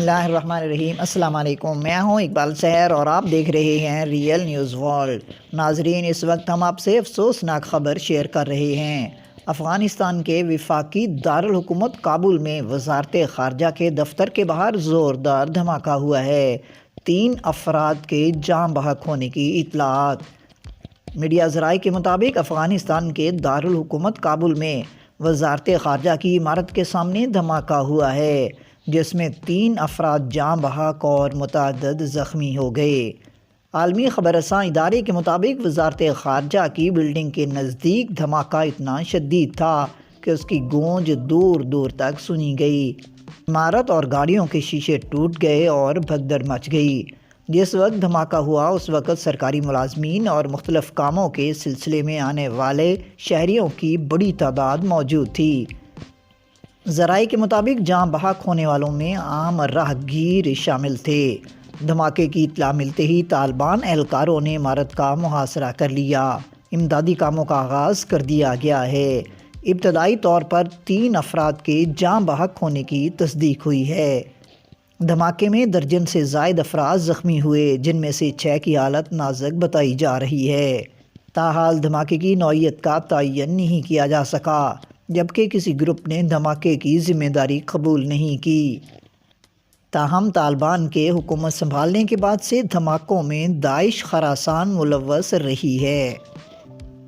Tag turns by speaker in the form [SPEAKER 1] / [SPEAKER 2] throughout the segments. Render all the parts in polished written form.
[SPEAKER 1] اللہ الرحمن الرحیم۔ السلام علیکم، میں ہوں اقبال سحر اور آپ دیکھ رہے ہیں ریئل نیوز ورلڈ۔ ناظرین، اس وقت ہم آپ سے افسوسناک خبر شیئر کر رہے ہیں۔ افغانستان کے وفاقی دارالحکومت کابل میں وزارت خارجہ کے دفتر کے باہر زوردار دھماکہ ہوا ہے۔ 3 افراد کے جاں بحق ہونے کی اطلاعات۔ میڈیا ذرائع کے مطابق افغانستان کے دارالحکومت کابل میں وزارت خارجہ کی عمارت کے سامنے دھماکہ ہوا ہے، جس میں 3 افراد جاں بحق اور متعدد زخمی ہو گئے۔ عالمی خبر رساں ادارے کے مطابق وزارت خارجہ کی بلڈنگ کے نزدیک دھماکہ اتنا شدید تھا کہ اس کی گونج دور دور تک سنی گئی۔ عمارت اور گاڑیوں کے شیشے ٹوٹ گئے اور بھگدڑ مچ گئی۔ جس وقت دھماکہ ہوا اس وقت سرکاری ملازمین اور مختلف کاموں کے سلسلے میں آنے والے شہریوں کی بڑی تعداد موجود تھی۔ ذرائع کے مطابق جاں بحق ہونے والوں میں عام راہ گیر شامل تھے۔ دھماکے کی اطلاع ملتے ہی طالبان اہلکاروں نے عمارت کا محاصرہ کر لیا۔ امدادی کاموں کا آغاز کر دیا گیا ہے۔ ابتدائی طور پر 3 افراد کے جاں بحق ہونے کی تصدیق ہوئی ہے۔ دھماکے میں درجن سے زائد افراد زخمی ہوئے، جن میں سے 6 کی حالت نازک بتائی جا رہی ہے۔ تاحال دھماکے کی نوعیت کا تعین نہیں کیا جا سکا، جبکہ کسی گروپ نے دھماکے کی ذمہ داری قبول نہیں کی۔ تاہم طالبان کے حکومت سنبھالنے کے بعد سے دھماکوں میں داعش خراسان ملوث رہی ہے۔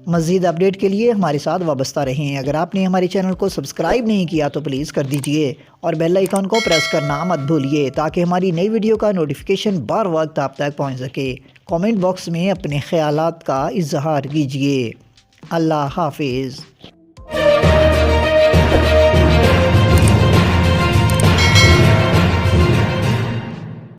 [SPEAKER 1] مزید اپڈیٹ کے لیے ہمارے ساتھ وابستہ رہیں۔ اگر آپ نے ہمارے چینل کو سبسکرائب نہیں کیا تو پلیز کر دیجئے اور بیل آئیکن کو پریس کرنا مت بھولیے تاکہ ہماری نئی ویڈیو کا نوٹیفیکیشن بر وقت آپ تک پہنچ سکے۔ کامنٹ باکس میں اپنے خیالات کا اظہار کیجئے۔ اللہ حافظ۔